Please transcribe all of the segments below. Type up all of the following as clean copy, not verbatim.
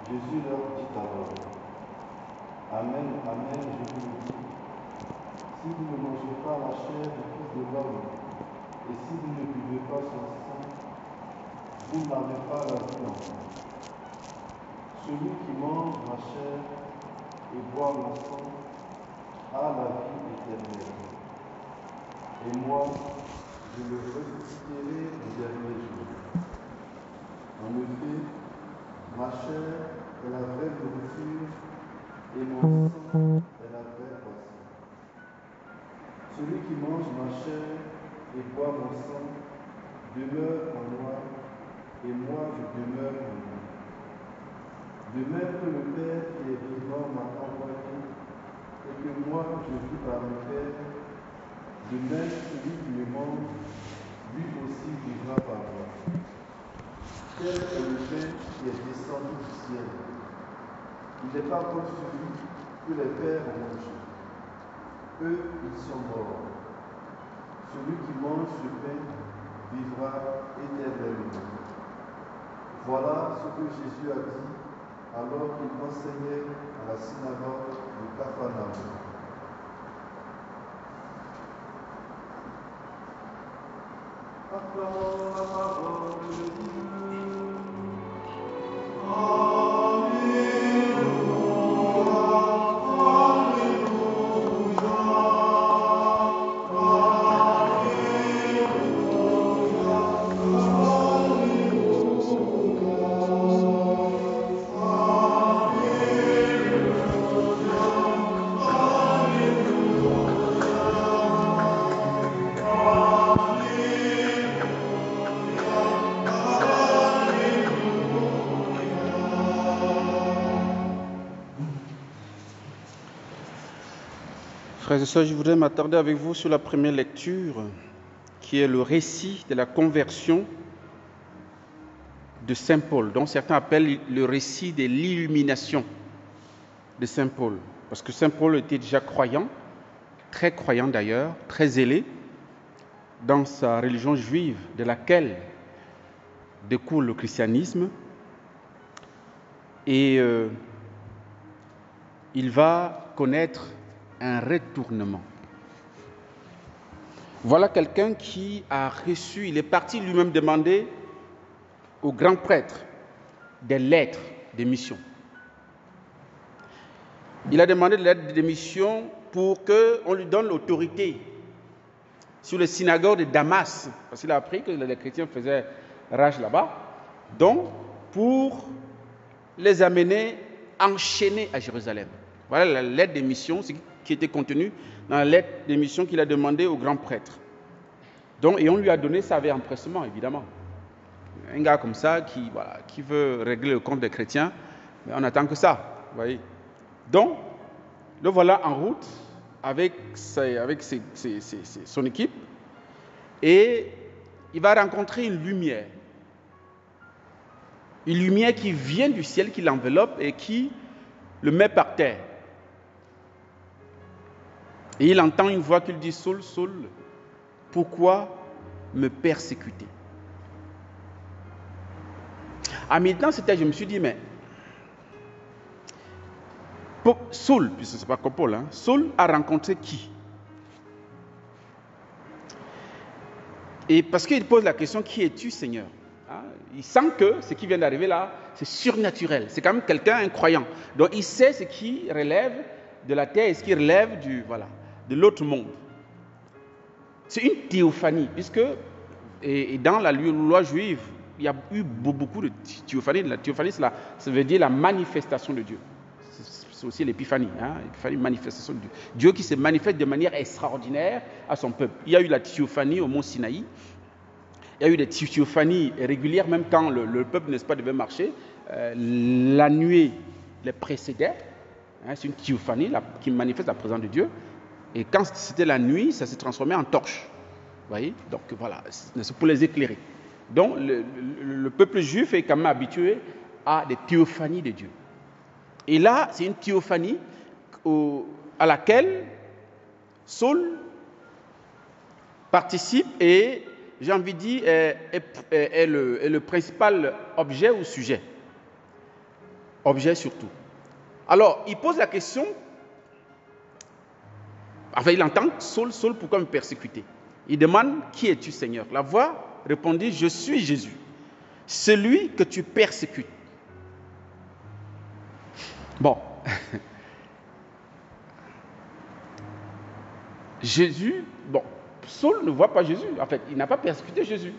Jésus leur dit alors, Amen, Amen, je vous le dis, si vous ne mangez pas la chair du Fils de l'homme, et si vous ne buvez pas son sang, vous n'avez pas la vie en vous. Celui qui mange ma chair et boit mon sang a la vie éternelle. Et moi, je le ressusciterai le dernier jour. En effet, ma chair est la vraie nourriture et mon sang est la vraie boisson. Celui qui mange ma chair et boit mon sang demeure en moi et moi je demeure en lui. De même que le Père qui est vivant m'a envoyé et que moi je vis par le Père, de même celui qui me mange, lui aussi vivra par moi. Tel est le pain qui est descendu du ciel. Il n'est pas comme celui que les pères ont mangé. Eux, ils sont morts. Celui qui mange ce pain vivra éternellement. Voilà ce que Jésus a dit alors qu'il enseignait à la synagogue de Capharnaüm. Acclamons la parole de Dieu. Frères et sœurs, je voudrais m'attarder avec vous sur la première lecture, qui est le récit de la conversion de Saint Paul, dont certains appellent le récit de l'illumination de Saint Paul. Parce que Saint Paul était déjà croyant, très croyant d'ailleurs, très zélé dans sa religion juive, de laquelle découle le christianisme. Et il va connaître un retournement. Voilà quelqu'un qui a reçu, il est parti lui-même demander au grand prêtre des lettres de mission. Il a demandé des lettres de mission pour qu'on lui donne l'autorité sur les synagogues de Damas, parce qu'il a appris que les chrétiens faisaient rage là-bas, donc pour les amener enchaînés à Jérusalem. Voilà la lettre de mission qui était contenue dans la lettre de mission qu'il a demandé au grand prêtre. Donc, et on lui a donné ça avec empressement, évidemment. Un gars comme ça qui veut régler le compte des chrétiens, mais on attend que ça. Voyez. Donc, le voilà en route avec son équipe et il va rencontrer une lumière. Une lumière qui vient du ciel, qui l'enveloppe et qui le met par terre. Et il entend une voix qui lui dit « Saul, Saul, pourquoi me persécuter ?» À mi-temps, je me suis dit, mais Saul, puisque ce n'est pas comme Paul, Saul a rencontré qui? Et parce qu'il pose la question, qui es-tu, Seigneur? Il sent que ce qui vient d'arriver là, c'est surnaturel. C'est quand même quelqu'un, un croyant. Donc il sait ce qui relève de la terre et ce qui relève de l'autre monde. C'est une théophanie, puisque et dans la loi juive, il y a eu beaucoup de théophanie. La théophanie, ça veut dire la manifestation de Dieu. C'est aussi l'épiphanie, l'épiphanie, manifestation de Dieu. Dieu qui se manifeste de manière extraordinaire à son peuple. Il y a eu la théophanie au mont Sinaï. Il y a eu des théophanies régulières, même quand le peuple, n'est-ce pas, devait marcher. La nuée les précédait. C'est une théophanie qui manifeste la présence de Dieu. Et quand c'était la nuit, ça s'est transformé en torche. Vous voyez? Donc voilà, c'est pour les éclairer. Donc le peuple juif est quand même habitué à des théophanies de Dieu. Et là, c'est une théophanie à laquelle Saul participe et, j'ai envie de dire, est le principal objet ou sujet. objet surtout. Alors, il pose la question, enfin il entend, Saul, Saul, pourquoi me persécuter? Il demande, qui es-tu Seigneur? La voix répondit, je suis Jésus, celui que tu persécutes. Bon, Jésus, bon, Saul ne voit pas Jésus, en fait, il n'a pas persécuté Jésus.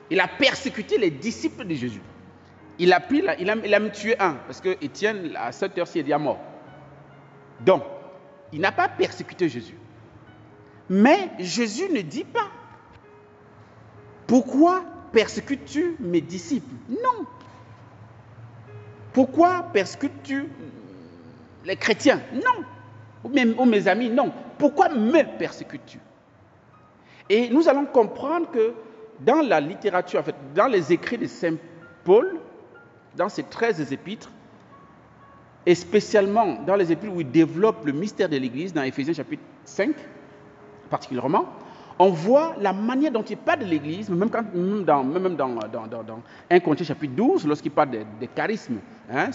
Il a persécuté les disciples de Jésus. Il a même tué un, parce que Étienne, à cette heure-ci, est déjà mort. Donc, il n'a pas persécuté Jésus. Mais Jésus ne dit pas, pourquoi persécutes-tu mes disciples? Non. Pourquoi persécutes-tu les chrétiens? Non. Ou mes amis? Non. Pourquoi me persécutes-tu? Et nous allons comprendre que dans la littérature, en fait, dans les écrits de Saint Paul, dans ses 13 épîtres, et spécialement dans les épîtres où il développe le mystère de l'Église, dans Éphésiens chapitre 5, particulièrement, on voit la manière dont il parle de l'Église, même dans 1 Corinthiens chapitre 12, lorsqu'il parle des charismes. Hein,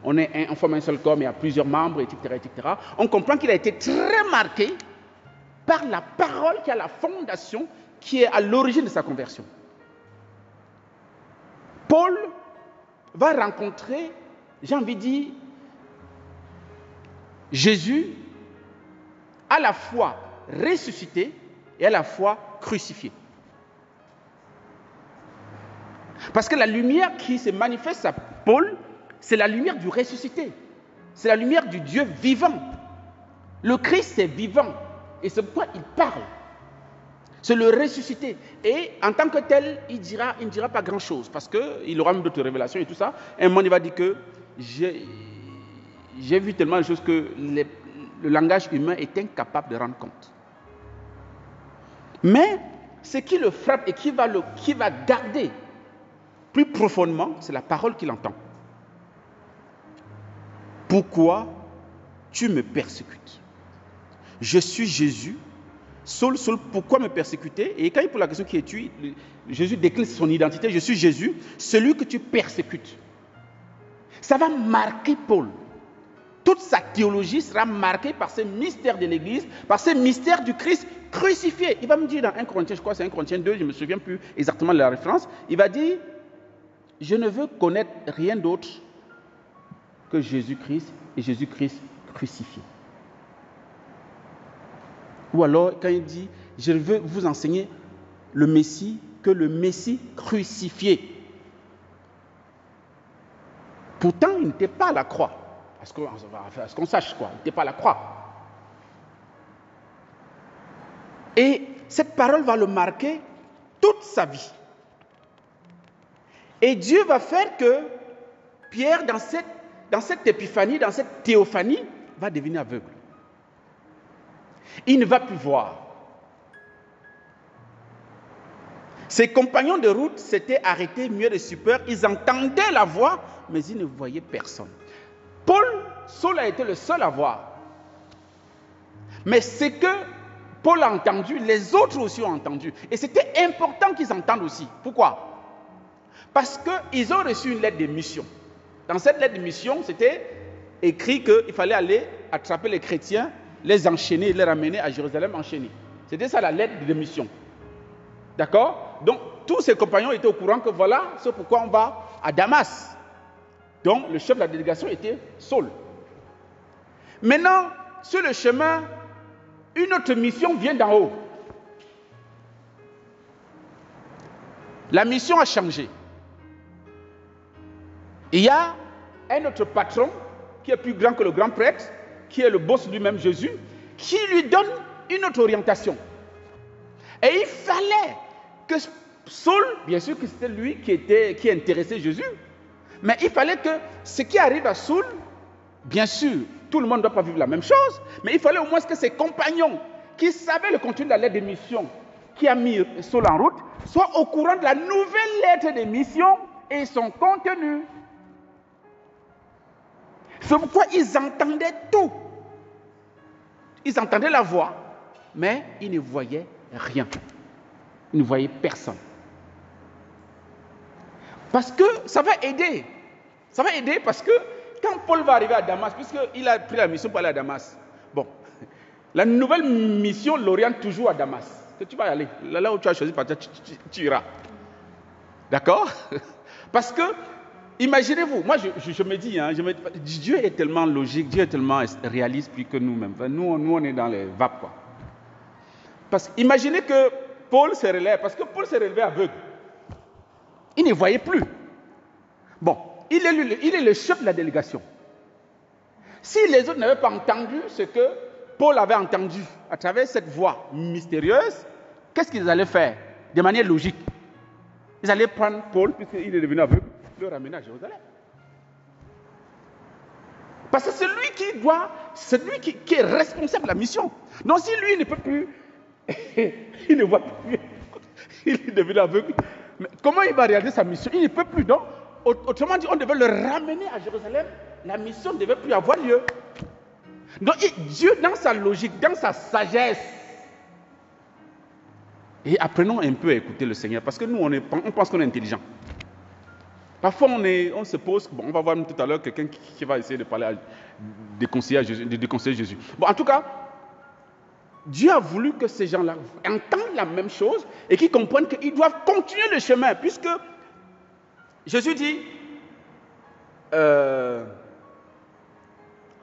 on forme un seul corps, mais il y a plusieurs membres, etc., etc. On comprend qu'il a été très marqué par la parole qui a la fondation, qui est à l'origine de sa conversion. Paul va rencontrer, j'ai envie de dire, Jésus à la fois ressuscité et à la fois crucifié. Parce que la lumière qui se manifeste à Paul, c'est la lumière du ressuscité. C'est la lumière du Dieu vivant. Le Christ est vivant. Et c'est pourquoi il parle. C'est le ressuscité. Et en tant que tel, il ne dira pas grand-chose. Parce qu'il aura même d'autres révélations et tout ça. Et un moment, il va dire que j'ai vu tellement de choses que le langage humain est incapable de rendre compte. Mais ce qui le frappe et qui va garder plus profondément, c'est la parole qu'il entend. Pourquoi tu me persécutes? Je suis Jésus. Saul, Saul, pourquoi me persécuter? Et quand il pose la question qui es-tu, Jésus décline son identité. Je suis Jésus, celui que tu persécutes. Ça va marquer Paul. Toute sa théologie sera marquée par ces mystères de l'Église, par ces mystères du Christ crucifié. Il va me dire dans 1 Corinthiens, je crois que c'est 1 Corinthiens 2, je ne me souviens plus exactement de la référence, il va dire, je ne veux connaître rien d'autre que Jésus-Christ et Jésus-Christ crucifié. Ou alors, quand il dit, je veux vous enseigner le Messie, que le Messie crucifié. Pourtant, il n'était pas à la croix. Est-ce qu'on sache quoi? Il n'était pas à la croix. Et cette parole va le marquer toute sa vie. Et Dieu va faire que Pierre, dans cette épiphanie, dans cette théophanie, va devenir aveugle. Il ne va plus voir. Ses compagnons de route s'étaient arrêtés, muets de stupeur. Ils entendaient la voix, mais ils ne voyaient personne. Saul a été le seul à voir. Mais ce que Paul a entendu, les autres aussi ont entendu. Et c'était important qu'ils entendent aussi. Pourquoi? Parce qu'ils ont reçu une lettre de mission. Dans cette lettre de mission, c'était écrit qu'il fallait aller attraper les chrétiens, les enchaîner, les ramener à Jérusalem enchaînés. C'était ça la lettre de mission. D'accord? Donc, tous ses compagnons étaient au courant que voilà, c'est pourquoi on va à Damas. Donc, le chef de la délégation était Saul. Maintenant, sur le chemin, une autre mission vient d'en haut. La mission a changé. Il y a un autre patron qui est plus grand que le grand prêtre, qui est le boss lui-même, Jésus, qui lui donne une autre orientation. Et il fallait que Saul, bien sûr que c'était lui qui intéressait Jésus, mais il fallait que ce qui arrive à Saul, bien sûr, tout le monde ne doit pas vivre la même chose, mais il fallait au moins que ses compagnons, qui savaient le contenu de la lettre de mission, qui a mis Saul en route, soient au courant de la nouvelle lettre de mission et son contenu. C'est pourquoi ils entendaient tout. Ils entendaient la voix, mais ils ne voyaient rien. Ils ne voyaient personne. Parce que ça va aider Ça va aider parce que quand Paul va arriver à Damas, puisqu'il a pris la mission pour aller à Damas, bon, la nouvelle mission l'oriente toujours à Damas. Que tu vas y aller. Là où tu as choisi, tu iras. D'accord? Parce que, imaginez-vous, moi je me dis, Dieu est tellement logique, Dieu est tellement réaliste plus que nous-mêmes. Enfin, nous, on est dans les vapes, quoi. Parce que, imaginez que Paul se relève, parce que Paul s'est relevé aveugle. Il ne voyait plus. Bon, il est le chef de la délégation. Si les autres n'avaient pas entendu ce que Paul avait entendu à travers cette voix mystérieuse, qu'est-ce qu'ils allaient faire? De manière logique. Ils allaient prendre Paul, puisqu'il est devenu aveugle, le ramener à Jérusalem. Parce que c'est lui qui est responsable de la mission. Donc si lui ne peut plus, il ne voit plus, il est devenu aveugle. Mais comment il va réaliser sa mission? Il ne peut plus. Donc, autrement dit, on devait le ramener à Jérusalem. La mission ne devait plus avoir lieu. Donc Dieu, dans sa logique, dans sa sagesse, et apprenons un peu à écouter le Seigneur, parce que nous, on pense qu'on est intelligent. Parfois, on se pose, bon, on va voir tout à l'heure quelqu'un qui va essayer de parler, de déconseiller Jésus. Bon, en tout cas, Dieu a voulu que ces gens-là entendent la même chose et qu'ils comprennent qu'ils doivent continuer le chemin, puisque Jésus dit,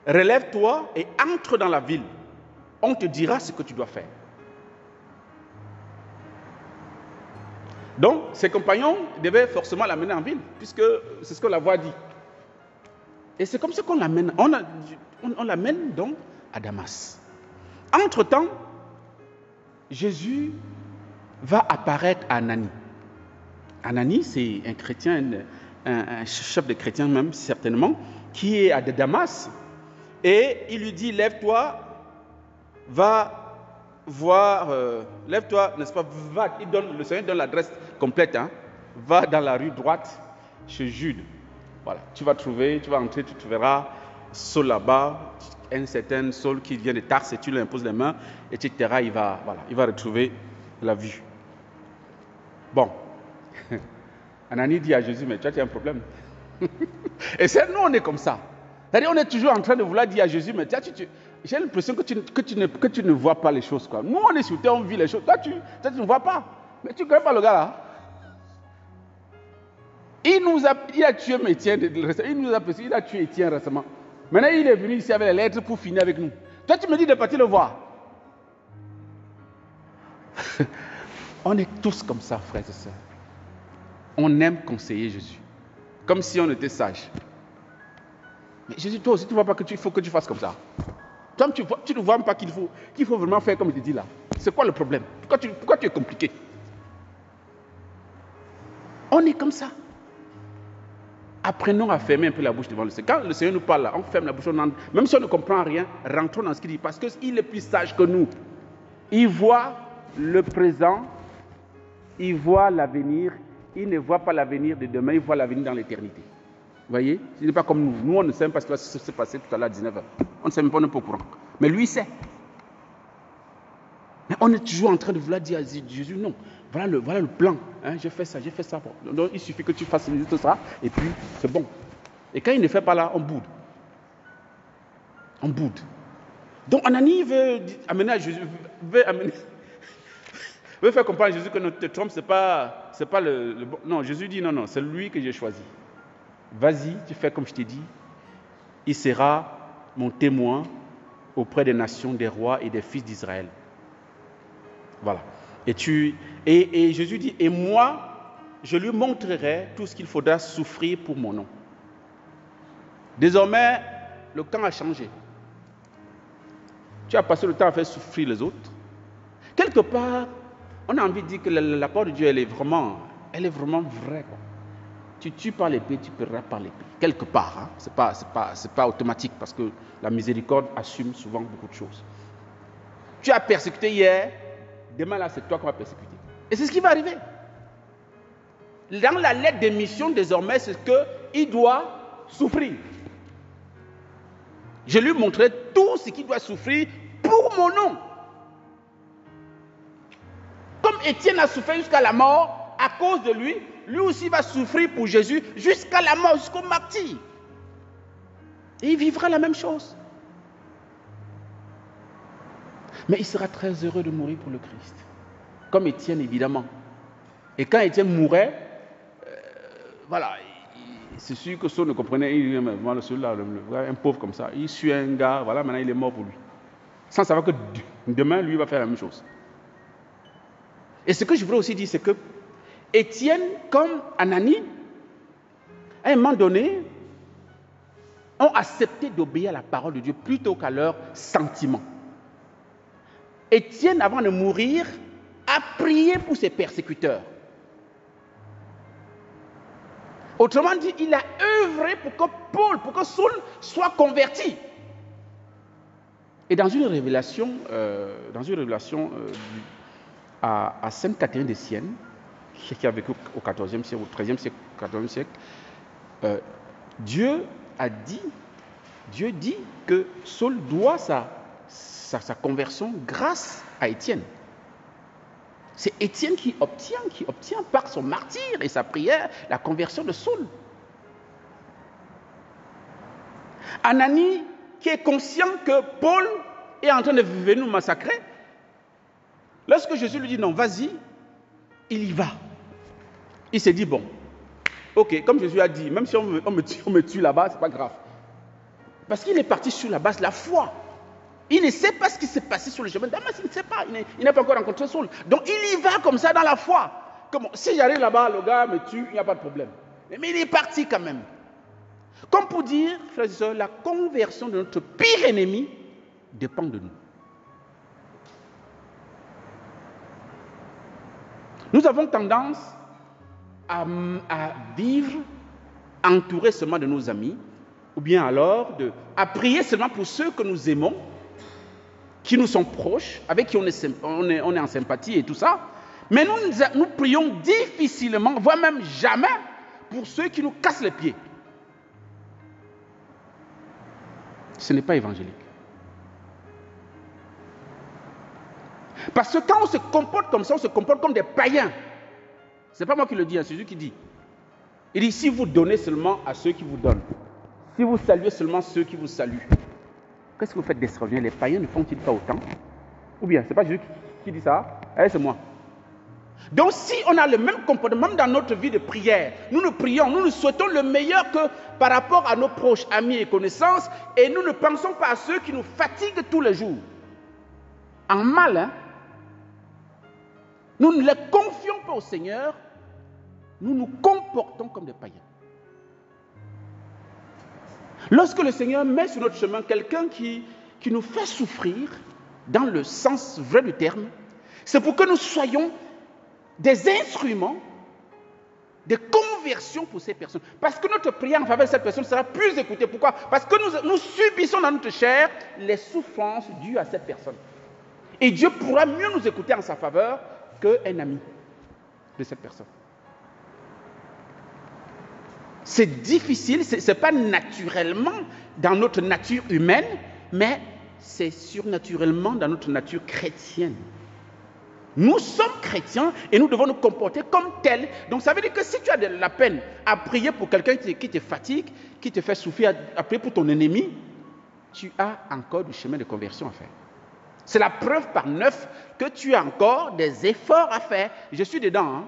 relève-toi et entre dans la ville. On te dira ce que tu dois faire. Donc, ses compagnons devaient forcément l'amener en ville, puisque c'est ce que la voix dit. Et c'est comme ça qu'on l'amène. On l'amène donc à Damas. Entre-temps, Jésus va apparaître à Ananie. Ananie, c'est un chrétien, un chef de chrétiens même, certainement, qui est à Damas. Et il lui dit, lève-toi, va voir, lève-toi, n'est-ce pas, va, le Seigneur donne l'adresse complète, va dans la rue droite chez Jude. Voilà, tu vas entrer, tu trouveras Saul là-bas, un certain Saul qui vient de Tarse, et tu lui imposes les mains, etc. Il va retrouver la vue. Bon, Ananie dit à Jésus, mais tu as un problème. Et c'est nous, on est comme ça. C'est-à-dire, on est toujours en train de vouloir dire à Jésus, mais j'ai l'impression que tu ne vois pas les choses, quoi. Nous, on est sur terre, on vit les choses. Toi, tu ne vois pas. Mais tu ne connais pas le gars là. Il a tué Étienne, il a tué Étienne récemment. Maintenant, il est venu ici avec les lettres pour finir avec nous. Toi, tu me dis de partir le voir. On est tous comme ça, frères et sœurs. On aime conseiller Jésus. Comme si on était sage. Mais Jésus, toi aussi, tu ne vois pas qu'il faut que tu fasses comme ça. Toi, tu ne vois pas qu'il faut vraiment faire comme il te dit là. C'est quoi le problème? Pourquoi tu es compliqué? On est comme ça. Apprenons à fermer un peu la bouche devant le Seigneur. Quand le Seigneur nous parle là, on ferme la bouche, même si on ne comprend rien, rentrons dans ce qu'il dit, parce qu'il est plus sage que nous. Il voit le présent, il voit l'avenir, il ne voit pas l'avenir de demain, il voit l'avenir dans l'éternité. Vous voyez? Il n'est pas comme nous. Nous, on ne sait même pas ce qui va se passer tout à l'heure à 19h. On ne sait même pas, on n'est pas au courant. Mais lui, il sait. Mais on est toujours en train de vouloir dire à Jésus, non, voilà le plan. J'ai fait ça. Donc, il suffit que tu fasses tout ça, et puis c'est bon. Et quand il ne fait pas là, on boude. On boude. Donc Ananie veut amener à Jésus, veut faire comprendre à Jésus que notre trompe, c'est pas le bon. Non, Jésus dit non, c'est lui que j'ai choisi. Vas-y, tu fais comme je t'ai dit. Il sera mon témoin auprès des nations, des rois et des fils d'Israël. Voilà. Et Jésus dit, et moi, je lui montrerai tout ce qu'il faudra souffrir pour mon nom. Désormais, le camp a changé. Tu as passé le temps à faire souffrir les autres. Quelque part, on a envie de dire que la parole de Dieu, elle est vraiment vraie, quoi. Tu tues par l'épée, tu paieras par l'épée. Quelque part, c'est pas automatique, parce que la miséricorde assume souvent beaucoup de choses. Tu as persécuté hier, demain là, c'est toi qu'on va persécuter. Et c'est ce qui va arriver. Dans la lettre de mission, désormais, c'est qu'il doit souffrir. Je lui montrerai tout ce qu'il doit souffrir pour mon nom. Comme Étienne a souffert jusqu'à la mort, à cause de lui, lui aussi va souffrir pour Jésus jusqu'à la mort, jusqu'au martyre. Et il vivra la même chose. Mais il sera très heureux de mourir pour le Christ. Comme Étienne, évidemment. Et quand Étienne mourait, voilà, c'est sûr que Saul ne comprenait, il dit, voilà, celui-là, un pauvre comme ça, il suit un gars, voilà, maintenant il est mort pour lui. Sans savoir que demain, lui, va faire la même chose. Et ce que je voudrais aussi dire, c'est que Étienne, comme Ananie, à un moment donné, ont accepté d'obéir à la parole de Dieu plutôt qu'à leurs sentiments. Étienne, avant de mourir, a prié pour ses persécuteurs. Autrement dit, il a œuvré pour que Paul, pour que Saul soit converti. Et dans une révélation à Sainte Catherine de Sienne, qui a vécu au XIVe siècle, au XIIIe siècle, au XIVe siècle, Dieu dit que Saul doit sa conversion grâce à Étienne. C'est Étienne qui obtient par son martyre et sa prière la conversion de Saul. Ananie, qui est conscient que Paul est en train de venir nous massacrer, lorsque Jésus lui dit non, vas-y, il y va. Il s'est dit bon, ok, comme Jésus a dit, même si on me tue là-bas, c'est pas grave. Parce qu'il est parti sur la base de la foi. Il ne sait pas ce qui s'est passé sur le chemin. Damas, il ne sait pas. Il n'a pas encore rencontré Saul. Donc il y va comme ça dans la foi. Comme, si j'arrive là-bas, le gars me tue, il n'y a pas de problème. Mais il est parti quand même. Comme pour dire, frères et sœurs, la conversion de notre pire ennemi dépend de nous. Nous avons tendance à vivre entourés seulement de nos amis, ou bien alors à prier seulement pour ceux que nous aimons, qui nous sont proches, avec qui on est en sympathie et tout ça. Mais nous prions difficilement, voire même jamais, pour ceux qui nous cassent les pieds. Ce n'est pas évangélique. Parce que quand on se comporte comme ça, on se comporte comme des païens. Ce n'est pas moi qui le dis, c'est Jésus qui dit. Il dit, si vous donnez seulement à ceux qui vous donnent, si vous saluez seulement ceux qui vous saluent, qu'est-ce que vous faites d'extraordinaire? Les païens ne font-ils pas autant? Ou bien, ce n'est pas Jésus qui dit ça? C'est moi. Donc si on a le même comportement, même dans notre vie de prière, nous nous prions, nous nous souhaitons le meilleur que par rapport à nos proches, amis et connaissances, et nous ne pensons pas à ceux qui nous fatiguent tous les jours. En mal, hein? Nous ne les confions pas au Seigneur, nous nous comportons comme des païens. Lorsque le Seigneur met sur notre chemin quelqu'un qui nous fait souffrir, dans le sens vrai du terme, c'est pour que nous soyons des instruments de conversion pour ces personnes. Parce que notre prière en faveur de cette personne sera plus écoutée. Pourquoi? Parce que nous subissons dans notre chair les souffrances dues à cette personne. Et Dieu pourra mieux nous écouter en sa faveur qu'un ami de cette personne. C'est difficile, ce n'est pas naturellement dans notre nature humaine, mais c'est surnaturellement dans notre nature chrétienne. Nous sommes chrétiens et nous devons nous comporter comme tels. Donc ça veut dire que si tu as de la peine à prier pour quelqu'un qui te fatigue, qui te fait souffrir, à prier pour ton ennemi, tu as encore du chemin de conversion à faire. C'est la preuve par 9 que tu as encore des efforts à faire. Je suis dedans. Hein.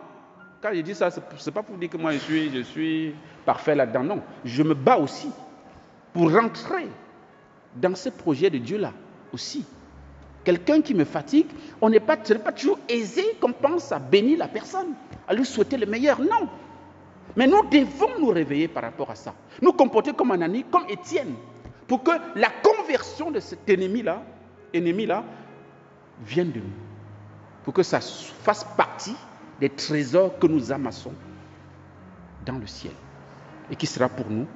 Quand je dis ça, ce n'est pas pour dire que moi je suis parfait là-dedans. Non, je me bats aussi pour rentrer dans ce projet de Dieu-là aussi. Quelqu'un qui me fatigue, ce n'est pas toujours aisé qu'on pense à bénir la personne, à lui souhaiter le meilleur. Non. Mais nous devons nous réveiller par rapport à ça. Nous comporter comme Ananie, comme Étienne, pour que la conversion de cet ennemi-là vienne de nous. Pour que ça fasse partie des trésors que nous amassons dans le ciel. Et qui sera pour nous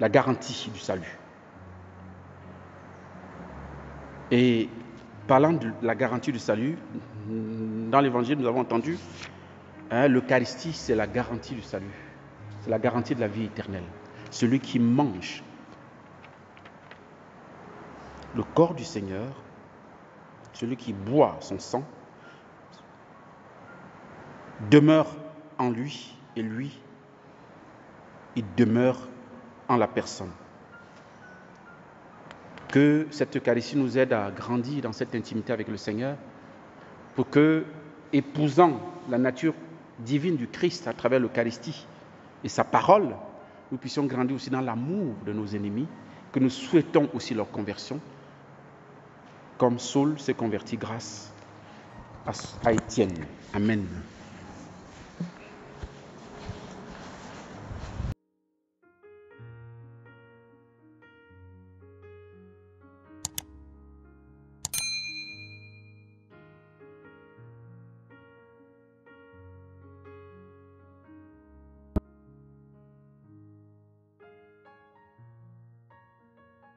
la garantie du salut. Et parlant de la garantie du salut, dans l'évangile nous avons entendu, l'Eucharistie c'est la garantie du salut. C'est la garantie de la vie éternelle. Celui qui mange le corps du Seigneur, celui qui boit son sang, demeure en lui et lui, il demeure en la personne. Que cette Eucharistie nous aide à grandir dans cette intimité avec le Seigneur pour que, épousant la nature divine du Christ à travers l'Eucharistie et sa parole, nous puissions grandir aussi dans l'amour de nos ennemis, que nous souhaitons aussi leur conversion, comme Saul s'est converti grâce à Étienne. Amen.